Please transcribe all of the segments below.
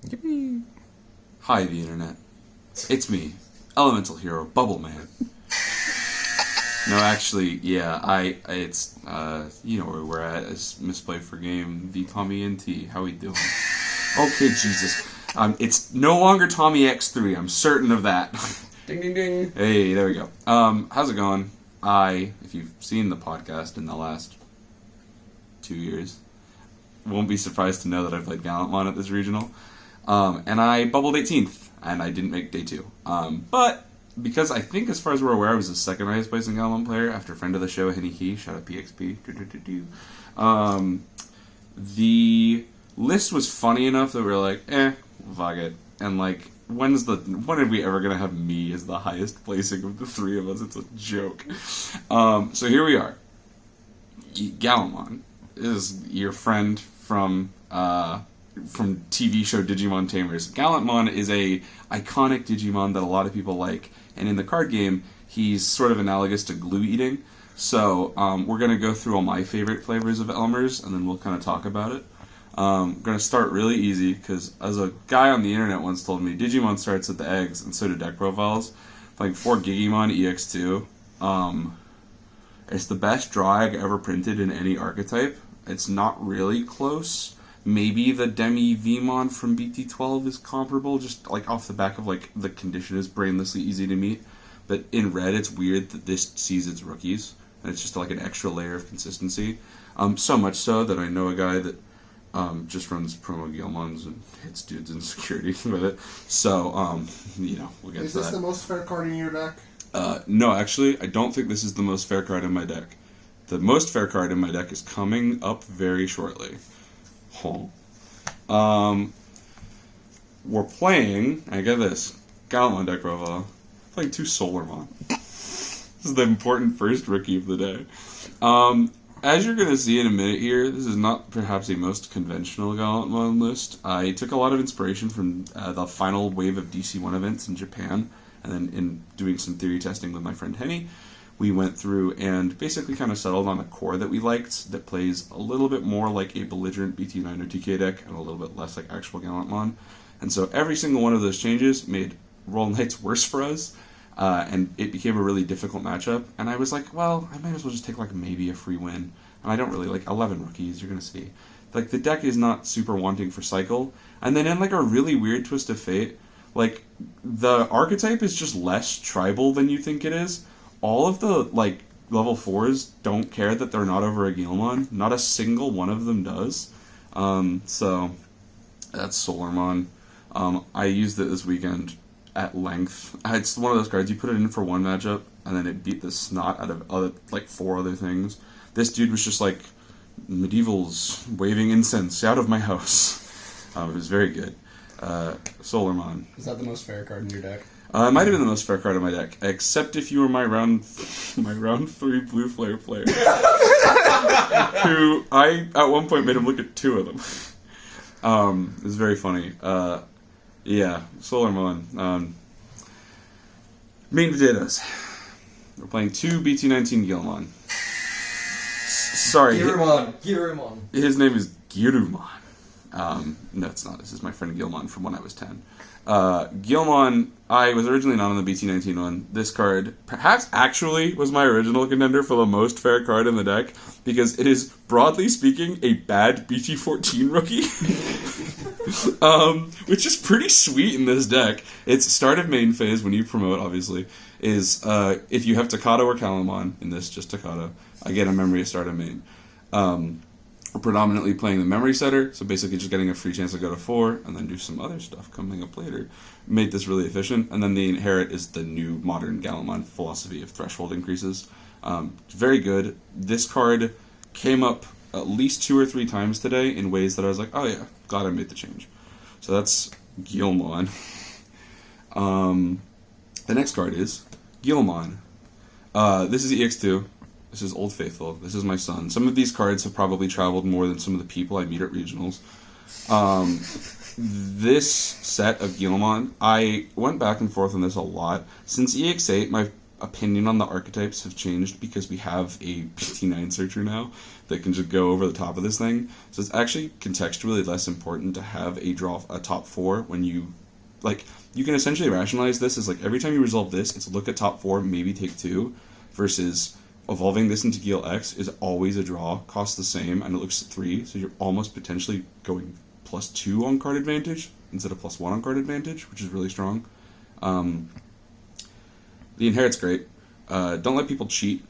Yippee. Hi, the internet. It's me, Elemental Hero, Bubble Man. No, actually, yeah, it's, you know where we're at. It's Misplay for Game, the Tommy NT. How we doing? Okay, Jesus. It's no longer Tommy X3, I'm certain of that. Ding, ding, ding. Hey, there we go. How's it going? If you've seen the podcast in the last 2 years, won't be surprised to know that I played Gallantmon at this regional. And I bubbled 18th, and I didn't make day 2. But because I think, as far as we're aware, I was the second highest placing Gallantmon player after friend of the show, Henny He, shout out PXP. The list was funny enough that we were like, fuck it. And like, when are we ever gonna have me as the highest placing of the three of us? It's a joke. So here we are. Gallantmon is your friend from TV show Digimon Tamers. Gallantmon is a iconic Digimon that a lot of people like, and in the card game, he's sort of analogous to glue eating. So we're gonna go through all my favorite flavors of Elmer's, and then we'll kind of talk about it. I'm going to start really easy, because as a guy on the internet once told me, Digimon starts at the eggs, and so do deck profiles. Playing 4 Gigimon EX2. It's the best draw egg ever printed in any archetype. It's not really close. Maybe the Demi Veemon from BT20 is comparable, just like off the back of like the condition is brainlessly easy to meet. But in red, it's weird that this sees its rookies, and it's just like an extra layer of consistency. So much so that I know a guy that just runs promo Gallmons and hits dudes in security with it. So, we'll get to that. Is this the most fair card in your deck? No, actually, I don't think this is the most fair card in my deck. The most fair card in my deck is coming up very shortly. We're playing, I get this, Gallantmon deck profile. Playing 2 Solarmon. This is the important first rookie of the day. As you're going to see in a minute here, this is not perhaps the most conventional Gallantmon list. I took a lot of inspiration from the final wave of DC1 events in Japan, and then in doing some theory testing with my friend Henny, we went through and basically kind of settled on a core that we liked that plays a little bit more like a belligerent BT9 or TK deck and a little bit less like actual Gallantmon. And so every single one of those changes made Roll Knights worse for us. And it became a really difficult matchup, and I was like, well, I might as well just take, like, maybe a free win. And I don't really, like, 11 rookies, you're gonna see. Like, the deck is not super wanting for cycle, and then in, like, a really weird twist of fate, like, the archetype is just less tribal than you think it is. All of the, like, level 4s don't care that they're not over a Gallmon. Not a single one of them does. So, that's Solarmon. I used it this weekend at length. It's one of those cards, you put it in for one matchup, and then it beat the snot out of 4 other things. This dude was just like, medievals waving incense out of my house. It was very good. Solarmon. Is that the most fair card in your deck? It might have been the most fair card in my deck, except if you were my round 3 blue flare player. Who, I, at one point, made him look at 2 of them. It was very funny. Yeah, Solarmon. Main potatoes. We're playing 2 BT19 Gilmon. Sorry. Girumon. His name is Girumon. No, it's not. This is my friend Gilmon from when I was 10. Gilmon, I was originally not on the BT19 one. This card, perhaps actually, was my original contender for the most fair card in the deck, because it is, broadly speaking, a bad BT14 rookie. Which is pretty sweet in this deck. It's start of main phase, when you promote, obviously, is if you have Takata or Calamon, in this just Takata, I get a memory to start of main. We're predominantly playing the memory setter, so basically just getting a free chance to go to 4, and then do some other stuff coming up later. Made this really efficient, and then the inherit is the new modern Gallantmon philosophy of threshold increases. Very good. This card came up at least 2 or 3 times today in ways that I was like, oh yeah, glad I made the change. So that's Gilmon. The next card is Gilmon. This is EX2. This is Old Faithful. This is my son. Some of these cards have probably traveled more than some of the people I meet at regionals. This set of Gilmon, I went back and forth on this a lot. Since EX8, my opinion on the archetypes have changed because we have a BT9 searcher now that can just go over the top of this thing. So it's actually contextually less important to have a top 4 when you, like, you can essentially rationalize this as, like, every time you resolve this, it's look at top 4, maybe take 2, versus evolving this into GLX is always a draw, costs the same, and it looks at 3, so you're almost potentially going +2 on card advantage instead of +1 on card advantage, which is really strong. The Inherit's great. Don't let people cheat.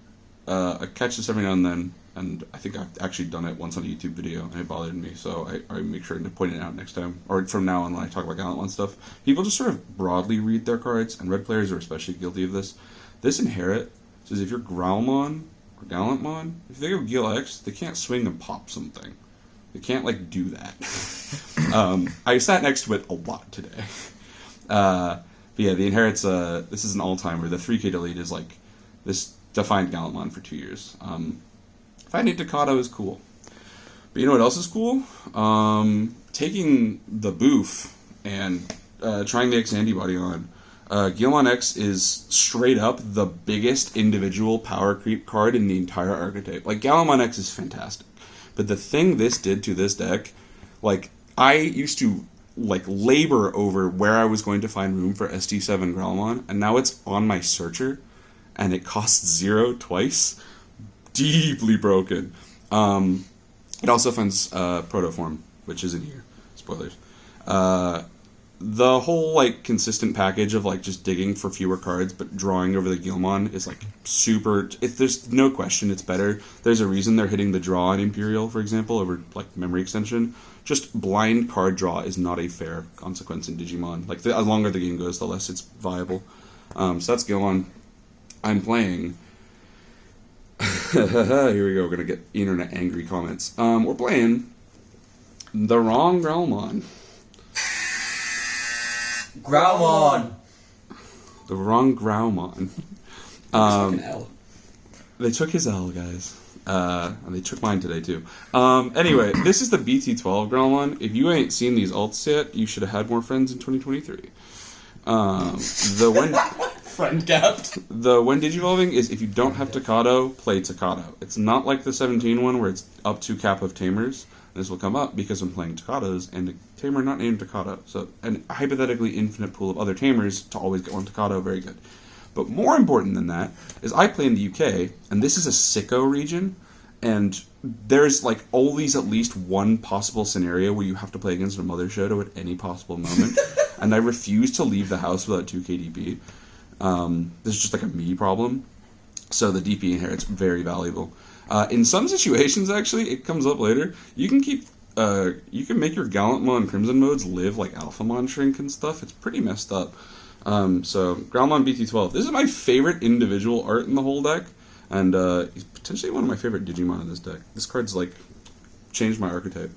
I catch this every now and then, and I think I've actually done it once on a YouTube video, and it bothered me, so I make sure to point it out next time, or from now on when I talk about Gallantmon stuff. People just sort of broadly read their cards, and red players are especially guilty of this. This Inherit says if you're Growlmon or Gallantmon, if they go GLX, they can't swing and pop something. They can't, like, do that. I sat next to it a lot today. But yeah, the Inherit's, this is an all-timer. The 3K delete is, like, this defined Gallantmon for 2 years. Finding Takata is cool. But you know what else is cool? Taking the boof and trying the X antibody on. Gallantmon X is straight up the biggest individual power creep card in the entire archetype. Like, Gallantmon X is fantastic. But the thing this did to this deck, like, I used to, like, labor over where I was going to find room for ST7 Growlmon, and now it's on my searcher, and it costs 0 twice. Deeply broken. It also finds Protoform, which isn't here. Spoilers. The whole, like, consistent package of, like, just digging for fewer cards but drawing over the Gilmon is, like, super... there's no question it's better. There's a reason they're hitting the draw in Imperial, for example, over, like, memory extension. Just blind card draw is not a fair consequence in Digimon. Like, the longer the game goes, the less it's viable. So that's Gilmon. I'm playing... Here we go, we're gonna get internet angry comments. We're playing the wrong Growlmon. Growlmon! The wrong Growlmon. L. They took his L, guys. And they took mine today, too. Anyway, this is the BT12 Growlmon. If you ain't seen these alts yet, you should have had more friends in 2023. Friend gapped. The when Digivolving is if you don't have Takado, play Takado. It's not like the 17 one where it's up to cap of Tamers. This will come up because I'm playing Takados and a Tamer not named Takado. So, and hypothetically infinite pool of other Tamers to always get one Takado, very good. But more important than that is I play in the UK, and this is a sicko region, and there's like always at least one possible scenario where you have to play against a Mother Shoto at any possible moment, and I refuse to leave the house without 2 KDP. This is just like a me problem. So the DP Inherit's very valuable. In some situations, actually, it comes up later. You can keep, you can make your Gallantmon Crimson modes live like Alphamon Shrink and stuff. It's pretty messed up. So Growlmon BT12. This is my favorite individual art in the whole deck, and he's potentially one of my favorite Digimon in this deck. This card's like changed my archetype.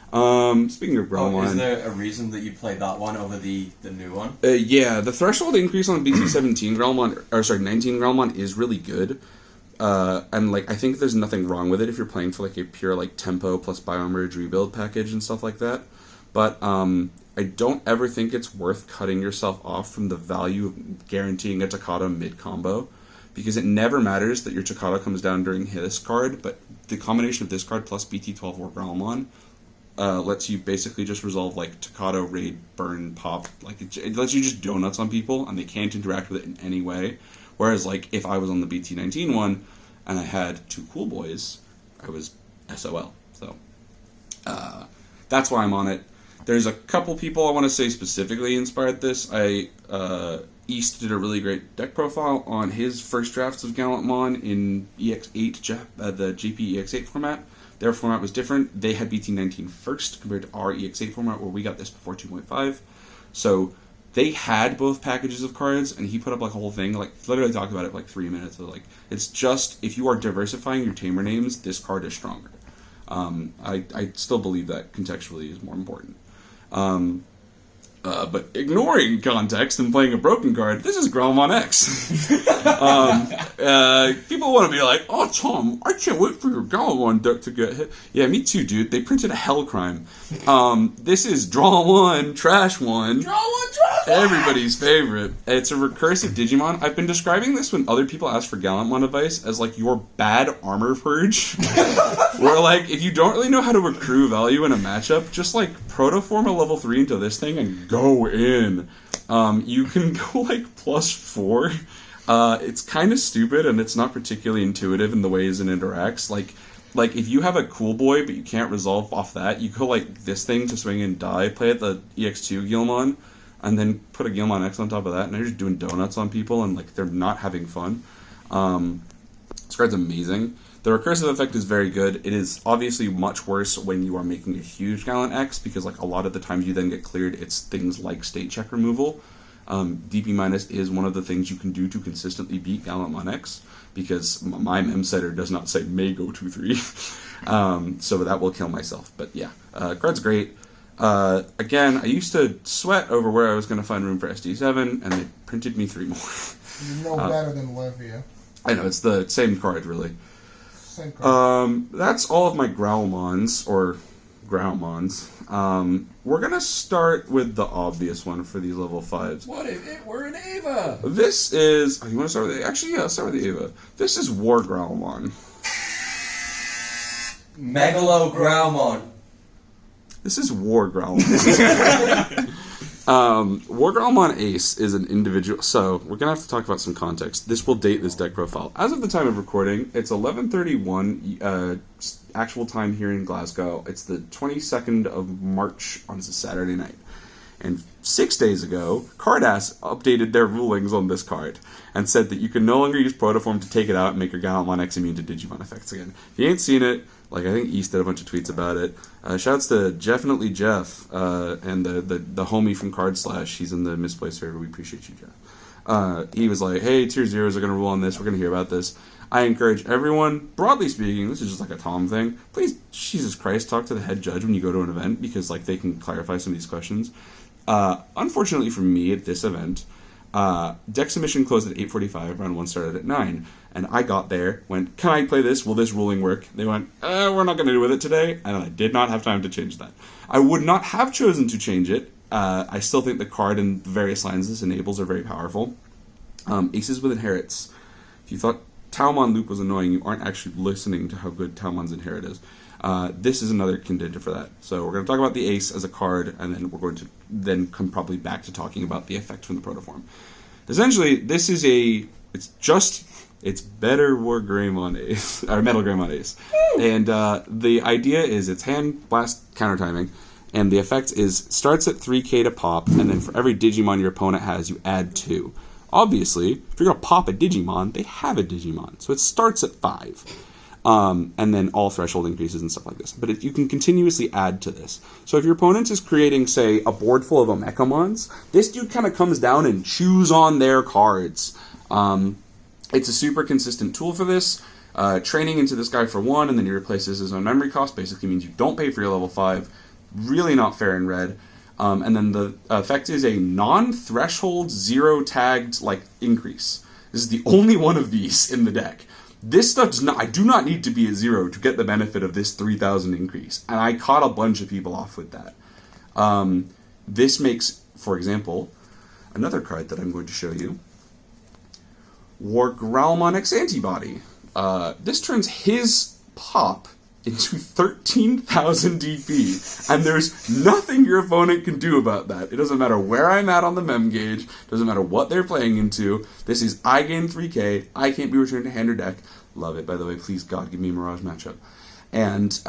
Speaking of Growlmon, is there a reason that you played that one over the new one? Yeah, the threshold increase on BT17 Growlmon, or sorry, 19 Growlmon is really good. And like I think there's nothing wrong with it if you're playing for like a pure like tempo plus biomerge rebuild package and stuff like that. But I don't ever think it's worth cutting yourself off from the value of guaranteeing a Takata mid combo, because it never matters that your Takata comes down during this card, but the combination of this card plus BT12 or Growlmon lets you basically just resolve like Takata, raid, burn, pop. Like it lets you just donuts on people and they can't interact with it in any way. Whereas like if I was on the BT19 one and I had 2 cool boys, I was SOL. So that's why I'm on it. There's a couple people I want to say specifically inspired this. East did a really great deck profile on his first drafts of Gallantmon in EX8, the JP EX8 format. Their format was different. They had BT19 first compared to our EX8 format where we got this before 2.5. So they had both packages of cards, and he put up like a whole thing, like literally talked about it for like 3 minutes. So like it's just if you are diversifying your tamer names, this card is stronger. I still believe that contextually is more important. But ignoring context and playing a broken card, this is Gallantmon X. People want to be like, oh, Tom, I can't wait for your Gallantmon deck to get hit. Yeah, me too, dude. They printed a hell crime. This is Draw One, Trash One. Draw one, trash one! Everybody's favorite. It's a recursive Digimon. I've been describing this when other people ask for Gallantmon advice as like your bad Armour purge. Where like, if you don't really know how to accrue value in a matchup, just like protoform a level 3 into this thing and go in. You can go like +4. It's kind of stupid and it's not particularly intuitive in the ways it interacts. Like if you have a cool boy but you can't resolve off that, you go like this thing to swing and die, play at the EX2 Gallantmon, and then put a Gallantmon X on top of that, and they're just doing donuts on people and like they're not having fun. This card's amazing. The recursive effect is very good. It is obviously much worse when you are making a huge Gallant X, because like a lot of the times you then get cleared, it's things like state check removal. DP- is one of the things you can do to consistently beat Gallantmon X, because my mem setter does not say may go 2-3. So that will kill myself. But yeah, card's great. Again, I used to sweat over where I was going to find room for SD7, and they printed me 3 more. You're no better than Levia. I know, it's the same card, really. Same card. That's all of my Growlmons, or Growlmons. We're going to start with the obvious one for these level 5s. What if it were an Ava? This is... Oh, you want to start with the... Actually, yeah, I'll start with the Ava. This is War Growlmon. Megalo Growlmon. This is War Growlmon. War Growlmon Ace is an individual... So, we're going to have to talk about some context. This will date this deck profile. As of the time of recording, it's 11:31 actual time here in Glasgow. It's the 22nd of March on a Saturday night. And 6 days ago, Cardass updated their rulings on this card and said that you can no longer use Protoform to take it out and make your Gallantmon X immune to Digimon effects again. If you ain't seen it, like I think East did a bunch of tweets about it. Shouts to Definitely Jeff and the homie from Card Slash. He's in the misplaced favor. We appreciate you, Jeff. He was like, hey, tier zeros are going to rule on this. We're going to hear about this. I encourage everyone, broadly speaking, this is just like a Tom thing, please, Jesus Christ, talk to the head judge when you go to an event, because like they can clarify some of these questions. Unfortunately for me at this event, deck submission closed at 8:45, round 1 started at 9, and I got there, went, can I play this? Will this ruling work? They went, we're not going to do with it today, and I did not have time to change that. I would not have chosen to change it. I still think the card and the various lines this enables are very powerful. Aces with Inherits. If you thought Taomon Loop was annoying, you aren't actually listening to how good Taomon's Inherit is. This is another contender for that. So we're going to talk about the Ace as a card, and then we're going to then come probably back to talking about the effect from the Protoform. Essentially, this is it's better War Greymon Ace, or Metal Greymon Ace. And the idea is it's hand blast counter timing, and the effect is starts at 3k to pop, and then for every Digimon your opponent has, you add 2. Obviously, if you're going to pop a Digimon, they have a Digimon, so it starts at 5. And then all threshold increases and stuff like this. But you can continuously add to this. So if your opponent is creating, say, a board full of Omekamons, this dude kind of comes down and chews on their cards. It's a super consistent tool for this. Training into this guy for 1, and then you replace his own memory cost, basically means you don't pay for your level 5. Really not fair in red. And then the effect is a non-threshold, zero-tagged increase. This is the only one of these in the deck. This stuff does not. I do not need to be at 0 to get the benefit of this 3,000 increase, and I caught a bunch of people off with that. This makes, for example, another card that I'm going to show you. War Growlmon X Antibody. This turns his pop into 13,000 DP, and there's nothing your opponent can do about that. It doesn't matter where I'm at on the mem gauge, doesn't matter what they're playing into. This is I gain 3k, I can't be returned to hand or deck. Love it, by the way. Please, God, give me a Mirage matchup. And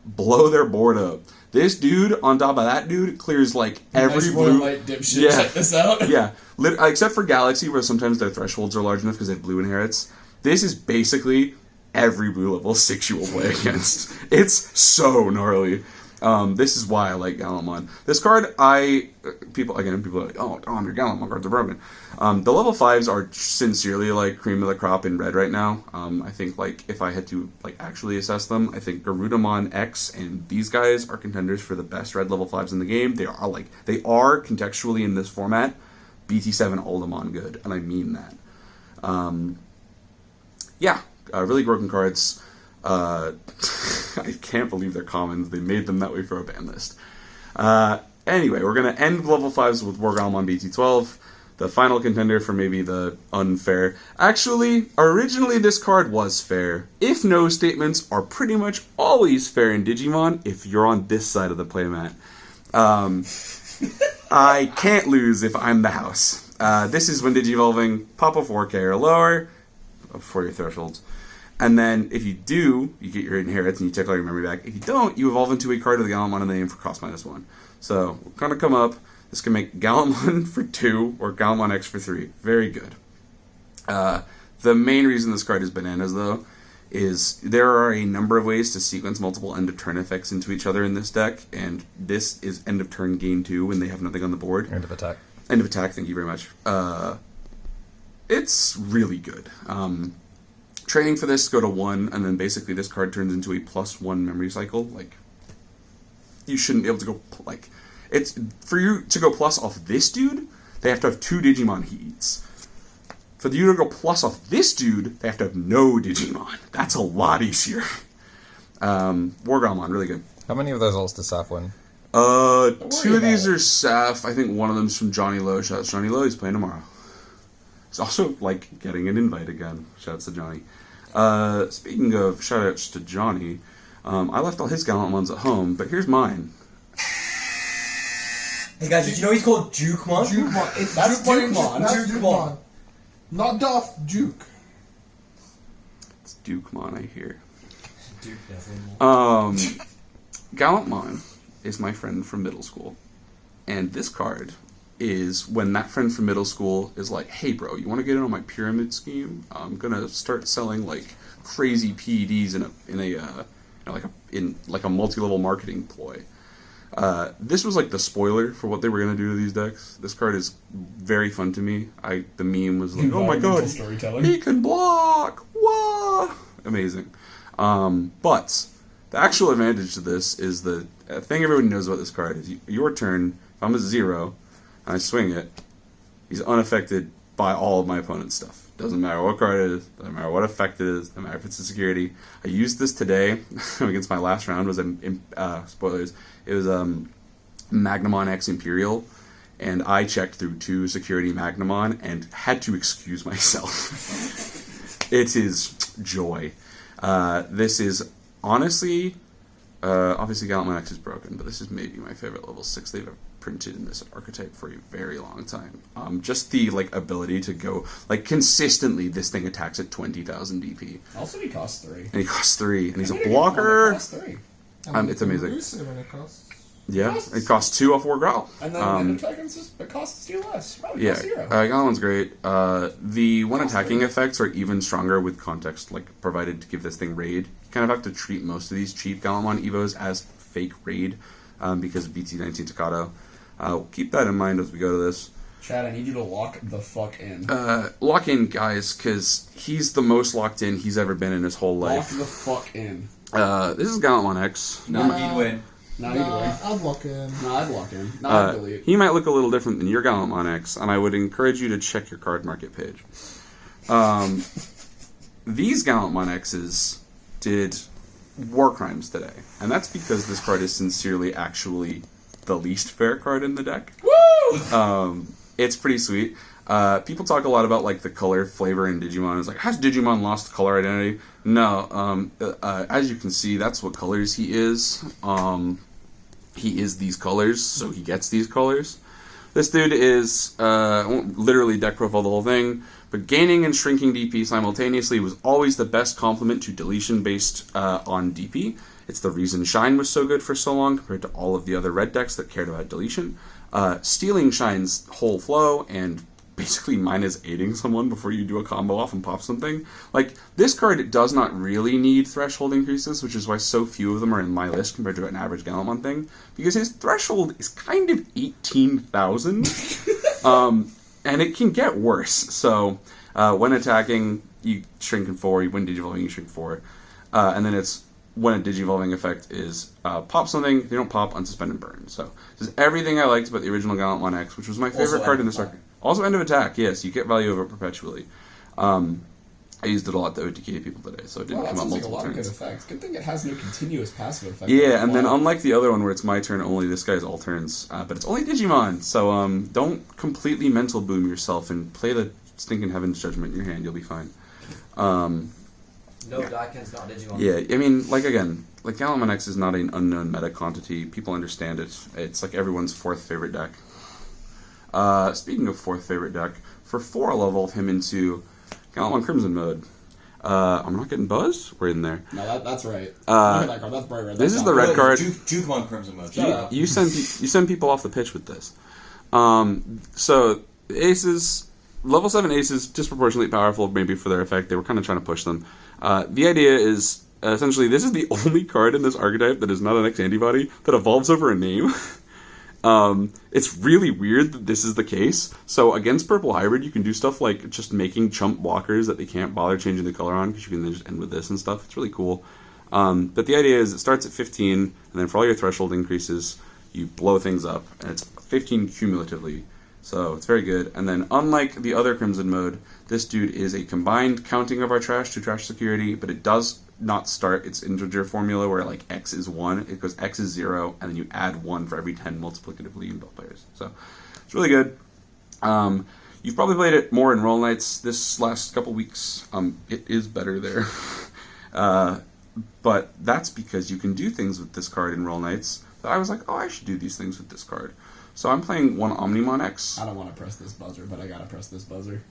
blow their board up. This dude, on top of that dude, clears every nice blue... white dipshit, check this out. Yeah, except for Galaxy, where sometimes their thresholds are large enough because they have blue inherits. This is basically every blue level 6 you will play against. It's so gnarly. This is why I like Gallantmon. This card, people are like, oh, Dom, your Gallantmon cards are broken. The level 5s are sincerely like cream of the crop in red right now. I think like if I had to like actually assess them, I think Garudamon X and these guys are contenders for the best red level 5s in the game. They are contextually in this format BT7 Oldemon good, and I mean that. Really broken cards. I can't believe they're commons. They made them that way for a ban list. Anyway, we're going to end level 5s with Wargallmon BT12, the final contender for maybe the unfair. Actually, originally this card was fair. If no statements are pretty much always fair in Digimon if you're on this side of the playmat. I can't lose if I'm the house. This is when Digivolving, pop a 4K or lower for your thresholds. And then if you do, you get your inherits and you take all your memory back. If you don't, you evolve into a card with Gallantmon in the name for cost -1. So we'll kind of come up. This can make Gallantmon for 2 or Gallantmon X for 3. Very good. The main reason this card is bananas, though, is there are a number of ways to sequence multiple end-of-turn effects into each other in this deck, and this is end-of-turn gain 2 when they have nothing on the board. End of attack. End of attack, thank you very much. It's really good. Training for this, go to 1, and then basically this card turns into a +1 memory cycle. Like, you shouldn't be able to go, like, it's, for you to go plus off this dude, they have to have 2 Digimon heats. For you to go plus off this dude, they have to have no Digimon. That's a lot easier. Wargallmon, really good. How many of those ults does Saf win? 2 of these are Saf. I think one of them's from Johnny Lowe. Shouts Johnny Lowe, he's playing tomorrow. He's also, like, getting an invite again. Shouts to Johnny. Speaking of shoutouts to Johnny, I left all his Gallantmons at home, but here's mine. Hey guys, did you know he's called Jukemon? Jukemon. That's Dukemon. That's Jukemon. Jukemon. Not Duff, Juke. It's Dukemon, I hear. Duke, definitely. Gallantmon is my friend from middle school, and this card is when that friend from middle school is like, hey bro, you want to get in on my pyramid scheme? I'm gonna start selling like crazy PEDs in a multi-level marketing ploy. This was like the spoiler for what they were gonna do to these decks. This card is very fun to me. The meme was like, oh my god, he can block! Wah! Amazing. But the actual advantage to this is the thing everyone knows about this card is your turn, if I'm a 0, and I swing it, he's unaffected by all of my opponent's stuff. Doesn't matter what card it is, doesn't matter what effect it is, doesn't matter if it's a security. I used this today against my last round, spoilers, it was Magnamon X Imperial, and I checked through 2 security Magnamon and had to excuse myself. It is joy. This is honestly, obviously Gallantmon X is broken, but this is maybe my favorite level 6 they've ever printed in this archetype for a very long time. Just the ability to go consistently. This thing attacks at 20,000 DP. Also, he costs 3. And he costs 3, and he's a blocker. Costs 3. It's amazing. When it costs. Yeah, it costs 2 off Wargrowl. And then it costs 2 less. Probably costs 0. Gallantmon's great. The one attacking effects are even stronger with context provided to give this thing raid. You kind of have to treat most of these cheap Gallantmon Evos as fake raid because of BT20 Staccato. Keep that in mind as we go to this. Chad, I need you to lock the fuck in. Lock in, guys, because he's the most locked in he's ever been in his whole life. Lock the fuck in. This is Gallantmon X. He'd win. I'd lock in. I'd lock in. I'd delete. He might look a little different than your Gallantmon X, and I would encourage you to check your card market page. These Gallantmon X's did war crimes today, and that's because this card is sincerely actually the least fair card in the deck. Woo! It's pretty sweet. People talk a lot about the color flavor in Digimon. It's like, has Digimon lost color identity? No. As you can see, that's what colors he is. He is these colors, so he gets these colors. This dude is, I won't literally deck profile the whole thing, but gaining and shrinking DP simultaneously was always the best complement to deletion based on DP. It's the reason Shine was so good for so long compared to all of the other red decks that cared about deletion. Stealing Shine's whole flow and basically mine is aiding someone before you do a combo off and pop something. Like, this card does not really need threshold increases, which is why so few of them are in my list compared to an average Gallantmon thing, because his threshold is kind of 18,000, and it can get worse. So, when attacking, you shrink in 4, when digivolving, you shrink 4, and then it's when a digivolving effect is pop something, if you don't pop, unsuspend and burn. So, this is everything I liked about the original Gallantmon X, which was my favorite card in this arc. Also, end of attack, yes, you get value of it perpetually. I used it a lot to OTK people today, so it didn't come out multiple turns. Good effects. Good thing it has no continuous passive effect. Yeah, and then unlike the other one where it's my turn only, this guy's all turns, but it's only Digimon, so don't completely mental boom yourself and play the stinking Heaven's Judgment in your hand, you'll be fine. No, Daiken's not Digimon. Yeah, I mean, again, Gallantmon X is not an unknown meta quantity, people understand it, it's like everyone's fourth favorite deck. Speaking of fourth favorite deck, for 4 I'll evolve him into Gallantmon Crimson mode. I'm not getting buzzed? We're in there. No, that's right. Look at that card. That's bright red. This is the red card. Digimon Crimson mode. You send people off the pitch with this. So aces, level 7 aces, disproportionately powerful maybe for their effect. They were kind of trying to push them. The idea is essentially this is the only card in this archetype that is not an X antibody that evolves over a name. It's really weird that this is the case. So against Purple Hybrid, you can do stuff like just making chump blockers that they can't bother changing the color on, because you can then just end with this and stuff. It's really cool. But the idea is it starts at 15, and then for all your threshold increases, you blow things up, and it's 15 cumulatively. So it's very good. And then unlike the other Crimson mode, this dude is a combined counting of our trash to trash security, but it does not start its integer formula where X is 1. It goes X is 0, and then you add 1 for every 10 multiplicatively in both players. So it's really good. You've probably played it more in Roll Knights this last couple weeks. It is better there. But that's because you can do things with this card in Roll Knights that I was like, oh, I should do these things with this card. So I'm playing one Omnimon X. I don't want to press this buzzer, but I gotta press this buzzer.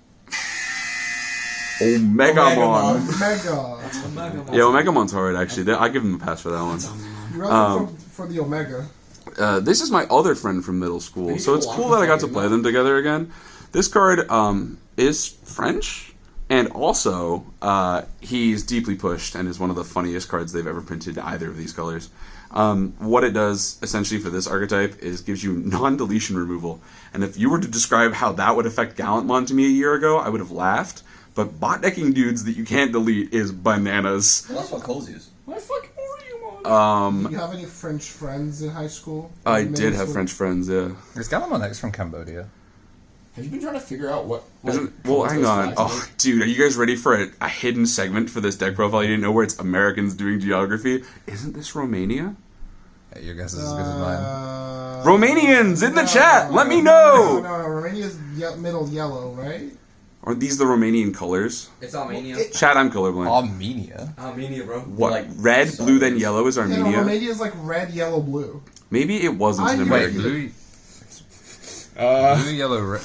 Omegamon. Omega. Yeah, Omegamon's hard, actually. I give him a pass for that one. You're up for the Omega. This is my other friend from middle school, so it's cool that I got to play them together again. This card is French, and also he's deeply pushed and is one of the funniest cards they've ever printed in either of these colors. What it does, essentially, for this archetype is gives you non-deletion removal. And if you were to describe how that would affect Gallantmon to me a year ago, I would have laughed. But bot decking dudes that you can't delete is bananas. Well, that's what Cozy is. Why fucking are you, man? Did you have any French friends in high school? I did have French friends, yeah. Is Gallantmon X from Cambodia? Have you been trying to figure out what... Well, hang on. Oh, dude, are you guys ready for a hidden segment for this deck profile you didn't know, where it's Americans doing geography? Isn't this Romania? Hey, your guess is as good as mine. Romanians in the chat, let me know! No, Romania's middle yellow, right? Are these the Romanian colors? It's Armenia. Chat, I'm colorblind. Armenia? Armenia, bro. What, red, blue, then yellow is Yeah, Armenia? no, Romania is like red, yellow, blue. Maybe it wasn't an Wait, American. blue, blue, yellow, red.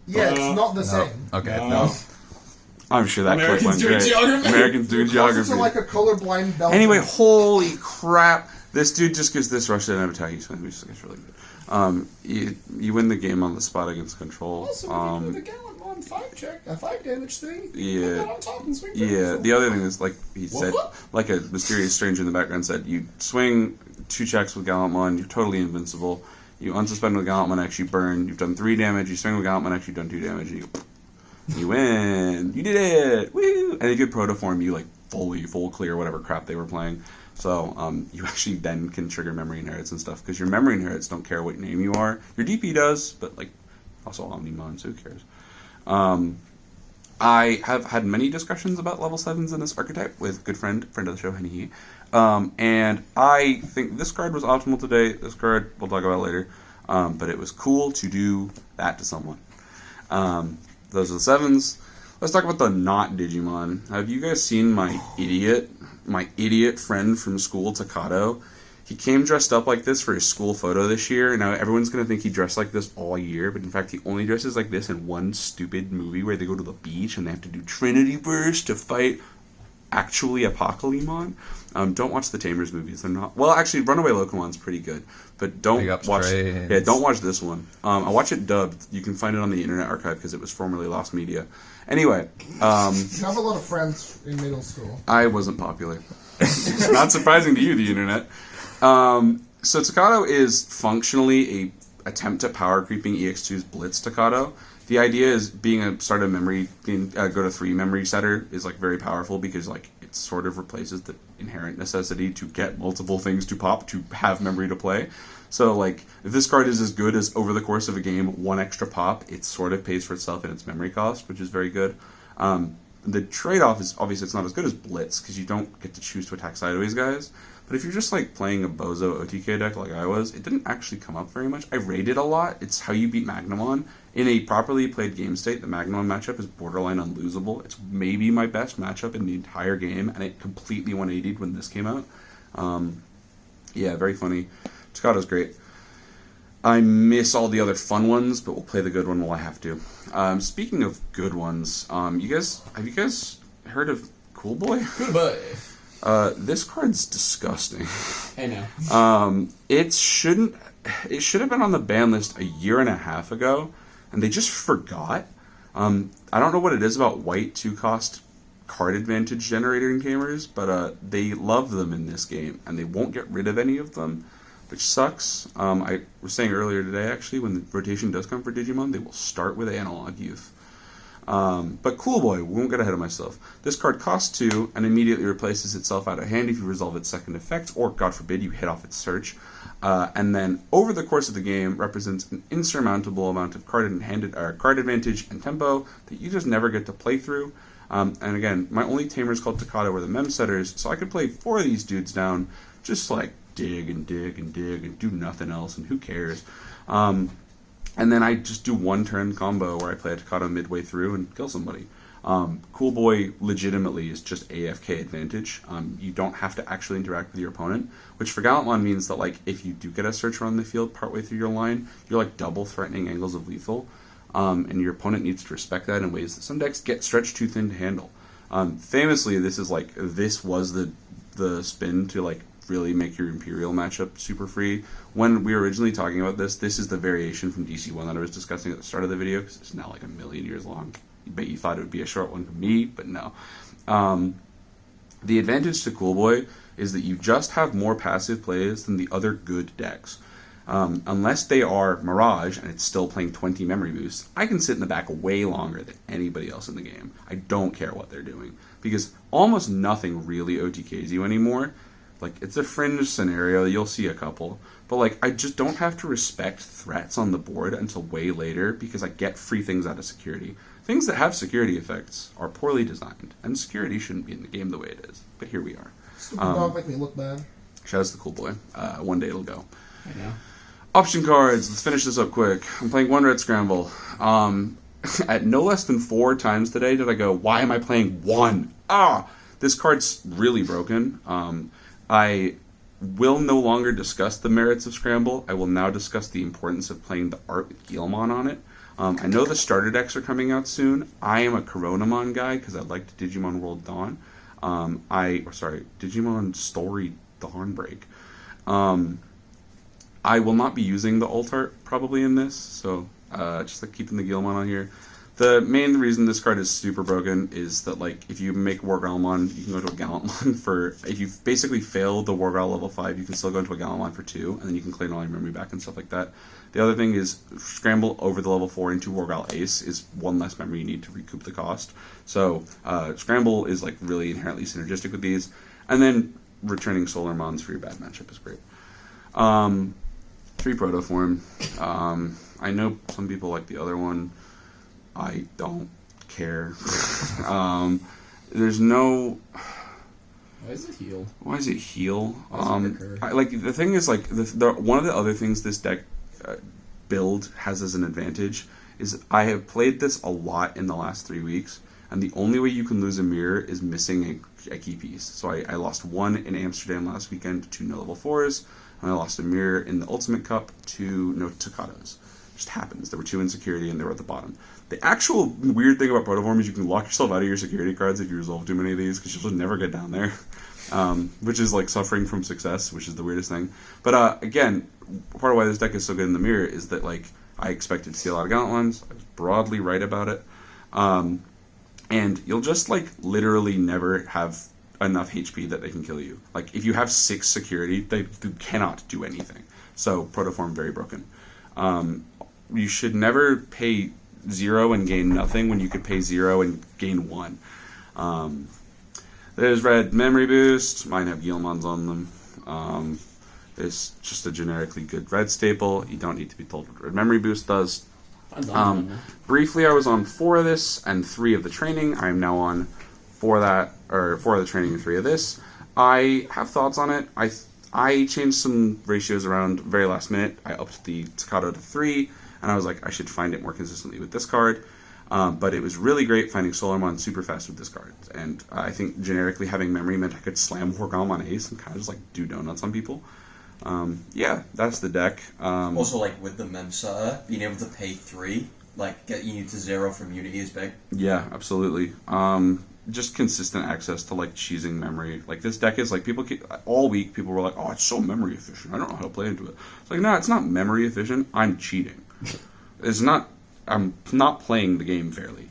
Yeah, it's not the same. Okay, No. I'm sure that clip Americans went doing great. geography. Americans doing It's also geography. like a colorblind Belgian. Anyway, holy crap. This dude just gives this rush to an attack. He's really good. You win the game on the spot against control. Also, we can do the Gallantmon 5 damage thing. Yeah. Put that on top and swing Yeah, the other thing is, like he said, What? like a mysterious stranger in the background said, you swing 2 checks with Gallantmon, you're totally invincible. You unsuspend with Gallantmon X, you burn, you've done 3 damage, you swing with Gallantmon X, you've done 2 damage, and you win. You did it! Woo! And if you protoform, you full clear whatever crap they were playing. So you actually then can trigger memory inherits and stuff, because your memory inherits don't care what name you are. Your DP does, but also Omnimon, so who cares? I have had many discussions about level 7s in this archetype with good friend of the show, Henny. And I think this card was optimal today. This card we'll talk about later. But it was cool to do that to someone. Those are the 7s. Let's talk about the not Digimon. Have you guys seen my idiot friend from school, Takato? He came dressed up like this for his school photo this year. Now everyone's going to think he dressed like this all year, but in fact he only dresses like this in one stupid movie where they go to the beach and they have to do Trinity Burst to fight actually Apocalypse. Don't watch the Tamers movies. They're not... Well, actually, Runaway Locomon's pretty good. But don't watch... Trains. Yeah, don't watch this one. I watch it dubbed. You can find it on the Internet Archive because it was formerly Lost Media. Anyway. You have a lot of friends in middle school. I wasn't popular. It's not surprising to you, the Internet. So Tocado is functionally a attempt at power creeping EX2's Blitz Tocado. The idea is being a start of memory, go to 3 memory setter is like very powerful because like it sort of replaces the inherent necessity to get multiple things to pop to have memory to play. So like if this card is as good as over the course of a game 1 extra pop, it sort of pays for itself in its memory cost, which is very good. The trade-off is obviously it's not as good as Blitz because you don't get to choose to attack sideways guys. But if you're just like playing a Bozo OTK deck like I was, it didn't actually come up very much. I raided a lot. It's how you beat Magnamon. In a properly played game state, the Magnamon matchup is borderline unlosable. It's maybe my best matchup in the entire game, and it completely 180'd when this came out. Yeah, very funny. Tocado's great. I miss all the other fun ones, but we'll play the good one while I have to. Speaking of good ones, have you guys heard of Cool Boy? Good boy. This card's disgusting. I know. It should have been on the ban list a year and a half ago, and they just forgot. I don't know what it is about white 2-cost card advantage generating gamers, but they love them in this game, and they won't get rid of any of them, which sucks. I was saying earlier today, actually, when the rotation does come for Digimon, they will start with Analog Youth. But Cool Boy, we won't get ahead of myself. This card costs 2 and immediately replaces itself out of hand if you resolve its second effect, or God forbid you hit off its search. And then over the course of the game represents an insurmountable amount of card advantage and tempo that you just never get to play through. And again, my only tamers called Tocado were the mem setters, so I could play 4 of these dudes down, just like dig and dig and dig and do nothing else, and who cares? And then I just do 1 turn combo where I play a Tocado midway through and kill somebody. Cool Boy legitimately is just AFK advantage. You don't have to actually interact with your opponent, which for Gallantmon means that like if you do get a searcher on the field partway through your line, you're like double threatening angles of lethal, and your opponent needs to respect that in ways that some decks get stretched too thin to handle. Famously, this was the spin to like really make your Imperial matchup super free. When we were originally talking about this is the variation from DC1 that I was discussing at the start of the video, because it's now like 1,000,000 years long. I bet you thought it would be a short one from me, but no. The advantage to Cool Boy is that you just have more passive plays than the other good decks. Unless they are Mirage and it's still playing 20 memory boosts, I can sit in the back way longer than anybody else in the game. I don't care what they're doing, because almost nothing really OTKs you anymore. Like, it's a fringe scenario, you'll see a couple, but like, I just don't have to respect threats on the board until way later, because I get free things out of security. Things that have security effects are poorly designed, and security shouldn't be in the game the way it is, but here we are. Stupid dog make me look bad. Shout out to the Cool Boy. One day it'll go. I know. Option cards, let's finish this up quick. I'm playing 1 red scramble. At no less than 4 times today did I go, why am I playing 1? This card's really broken. I will no longer discuss the merits of Scramble. I will now discuss the importance of playing the art with Gallantmon on it. I know the starter decks are coming out soon. I am a Coronamon guy because I liked Digimon World Dawn. Digimon Story Dawnbreak. I will not be using the alt art probably in this, so just like keeping the Gallantmon on here. The main reason this card is super broken is that, like, if you make War Growlmon, you can go to a Gallantmon for... If you basically fail the War Growl level 5, you can still go into a Gallantmon for 2, and then you can claim all your memory back and stuff like that. The other thing is, Scramble over the level 4 into War Growl Ace is 1 less memory you need to recoup the cost. So, Scramble is, like, really inherently synergistic with these. And then, returning Solar Mons for your bad matchup is great. 3 Protoform. I know some people like the other one. I don't care. There's no... Why is it heal? Why is it heal? The thing is, like, one of the other things this deck build has as an advantage is I have played this a lot in the last 3 weeks, and the only way you can lose a mirror is missing a key piece. So I lost 1 in Amsterdam last weekend to 2 no level 4s, and I lost a mirror in the Ultimate Cup to no Tocados. just happens. There were 2 in security, and they were at the bottom. The actual weird thing about Protoform is you can lock yourself out of your security cards if you resolve too many of these, because you'll just never get down there. Which is like suffering from success, which is the weirdest thing. But again, part of why this deck is so good in the mirror is that like I expected to see a lot of Gallantmons. I was broadly right about it. And you'll just like literally never have enough HP that they can kill you. Like if you have 6 security, they cannot do anything. So Protoform very broken. You should never pay 0 and gain nothing when you could pay 0 and gain 1. There's red memory boost. Mine have Gallantmons on them. It's just a generically good red staple. You don't need to be told what red memory boost does. Briefly, I was on 4 of this and 3 of the training. I am now on 4 of the training and 3 of this. I have thoughts on it. I changed some ratios around very last minute. I upped the Staccato to 3, and I was like, I should find it more consistently with this card. But it was really great finding Solarmon super fast with this card. And I think generically having memory meant I could slam Horgalmon Ace and kind of just like do donuts on people. Yeah, that's the deck. Also, like with the Memsa, being able to pay 3, like getting you to 0 from Unity is big. Yeah, absolutely. Just consistent access to like cheesing memory. Like this deck is like all week people were like, oh, it's so memory efficient. I don't know how to play into it. It's like, no, it's not memory efficient. I'm cheating. I'm not playing the game fairly.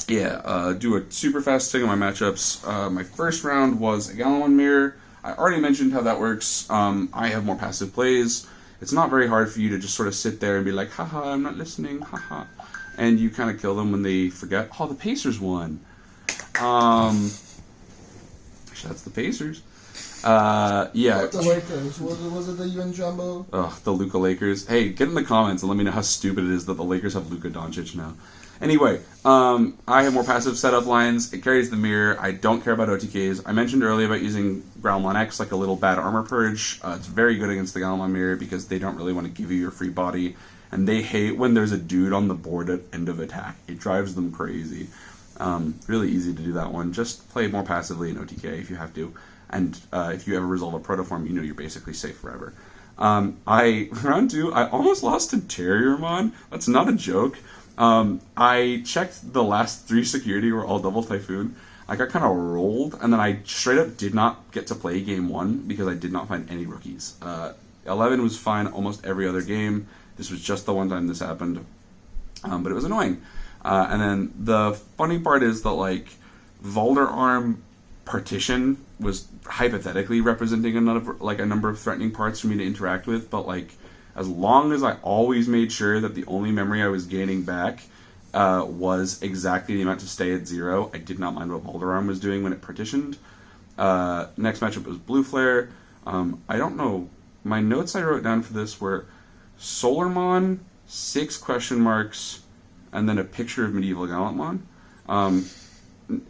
Do a super fast thing on my matchups. My first round was a Gallantmon mirror. I already mentioned how that works. I have more passive plays. It's not very hard for you to just sort of sit there and be like, haha, I'm not listening, haha. And you kind of kill them when they forget, oh, the Pacers won. Actually, that's the Pacers. Yeah. What the Lakers? Was it the UN Jumbo? Ugh, the Luka Lakers. Hey, get in the comments and let me know how stupid it is that the Lakers have Luka Doncic now. Anyway, I have more passive setup lines. It carries the mirror. I don't care about OTKs. I mentioned earlier about using Gallantmon X like a little bad armor purge. It's very good against the Gallantmon mirror because they don't really want to give you your free body. And they hate when there's a dude on the board at end of attack. It drives them crazy. Really easy to do that one. Just play more passively in OTK if you have to. And if you ever resolve a Protoform, you know you're basically safe forever. Round 2, I almost lost to terriermon. That's not a joke. I checked the last 3 security were all double Typhoon. I got kind of rolled, and then I straight up did not get to play game 1 because I did not find any rookies. 11 was fine almost every other game. This was just the one time this happened. But it was annoying. And then the funny part is that, like, Valderarm Partition was hypothetically representing a number of threatening parts for me to interact with, but, like, as long as I always made sure that the only memory I was gaining back was exactly the amount to stay at 0, I did not mind what Valderarm was doing when it partitioned. Next matchup was Blue Flare. I don't know. My notes I wrote down for this were Solarmon, 6 question marks, and then a picture of Medieval Gallantmon.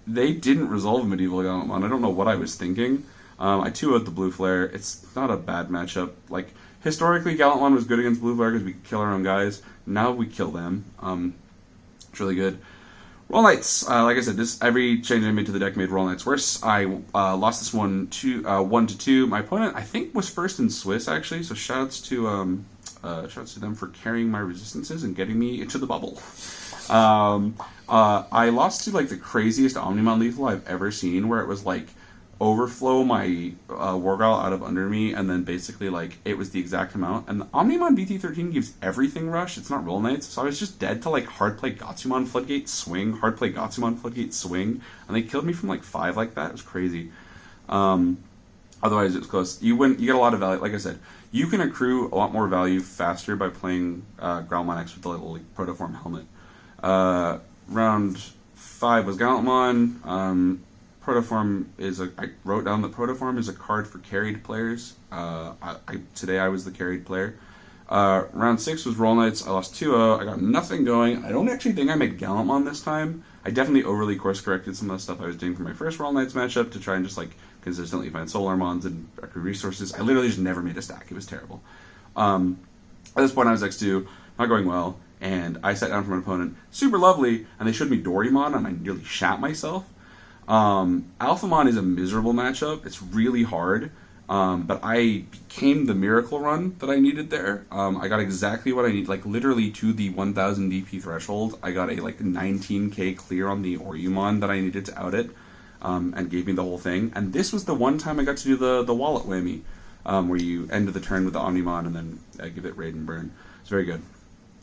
They didn't resolve Medieval Gallantmon. I don't know what I was thinking. I 2-0'd the Blue Flare. It's not a bad matchup. Like, historically, Gallantmon was good against Blue Flare because we could kill our own guys. Now we kill them. It's really good. Roll Knights. Like I said, every change I made to the deck made Roll Knights worse. I lost this one 1-2. My opponent, I think, was first in Swiss, actually, so shoutouts to them for carrying my resistances and getting me into the bubble. I lost to, like, the craziest Omnimon lethal I've ever seen, where it was, like, overflow my Wargal out of under me, and then basically, like, it was the exact amount. And the Omnimon BT13 gives everything rush. It's not Roll Knights. So I was just dead to, like, hard play Gatsumon Floodgate swing, hard play Gatsumon Floodgate swing, and they killed me from, like, 5 like that. It was crazy. Otherwise, it was close. You get a lot of value. Like I said, you can accrue a lot more value faster by playing Gallantmon X with the little, like, Protoform helmet. Round 5 was Gallantmon. Protoform I wrote down that Protoform is a card for carried players. Today I was the carried player. Round 6 was Roll Knights. I lost 2-0. I got nothing going. I don't actually think I made Gallantmon this time. I definitely overly course corrected some of the stuff I was doing for my first Roll Knights matchup to try and just, like, consistently find Solarmons and accrue resources. I literally just never made a stack. It was terrible. At this point I was X2, not going well, and I sat down from an opponent, super lovely, and they showed me Dorymon, and I nearly shat myself. Alphamon is a miserable matchup. It's really hard. But I became the miracle run that I needed there. I got exactly what I need, like literally to the 1000 DP threshold. I got a like 19k clear on the Orumon that I needed to out it, and gave me the whole thing. And this was the one time I got to do the wallet whammy, where you end the turn with the Omnimon and then give it raid and burn. It's very good.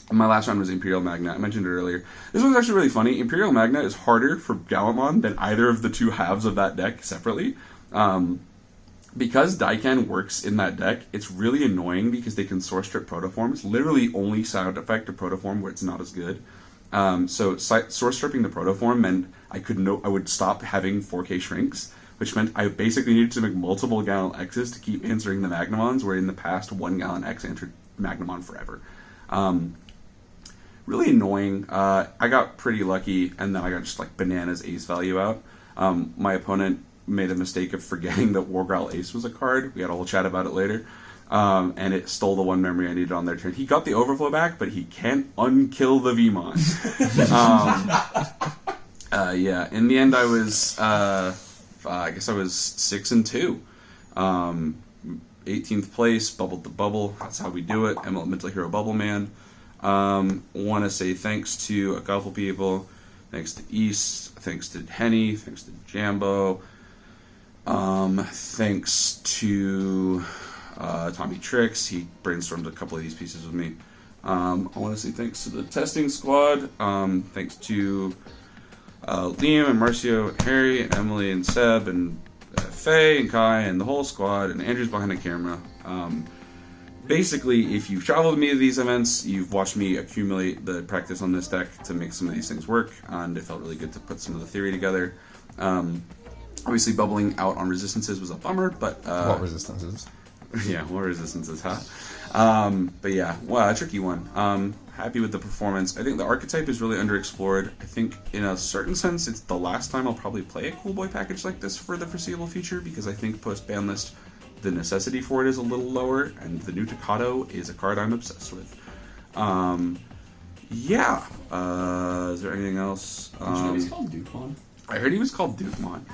And my last round was Imperial Magna. I mentioned it earlier. This one's actually really funny. Imperial Magna is harder for Gallantmon than either of the two halves of that deck separately. Because Daiken works in that deck, it's really annoying because they can source strip protoform. It's literally only side effect of protoform where it's not as good. So source stripping the protoform meant I would stop having 4K shrinks, which meant I basically needed to make multiple Gallant X's to keep answering the Magnamons, where in the past one Gallant X answered Magnamon forever. Really annoying. I got pretty lucky, and then I got just like bananas ace value out. My opponent made a mistake of forgetting that Wargrowl Ace was a card. We had a whole chat about it later. And it stole the one memory I needed on their turn. He got the overflow back, but he can't unkill the Veemon. Yeah, in the end I was, I guess I was 6-2. 18th place, bubbled the bubble. That's how we do it. I'm a Mental Hero Bubble Man. Want to say thanks to a couple people. Thanks to East. Thanks to Henny. Thanks to Jambo. Thanks to Tommy Tricks. He brainstormed a couple of these pieces with me. I want to say thanks to the testing squad. Thanks to Liam and Marcio and Harry and Emily and Seb and Faye and Kai and the whole squad, and Andrew's behind the camera. Basically, if you've traveled with me to these events, you've watched me accumulate the practice on this deck to make some of these things work, and it felt really good to put some of the theory together. Obviously, bubbling out on resistances was a bummer, but... what resistances? Yeah, what resistances, huh? But yeah, wow, a tricky one. Happy with the performance. I think the archetype is really underexplored. I think, in a certain sense, it's the last time I'll probably play a Cool Boy package like this for the foreseeable future, because I think post-ban list, the necessity for it is a little lower, and the new Tocado is a card I'm obsessed with. Yeah. Is there anything else? Did you know he's called Dukemon? I heard he was called Dukemon.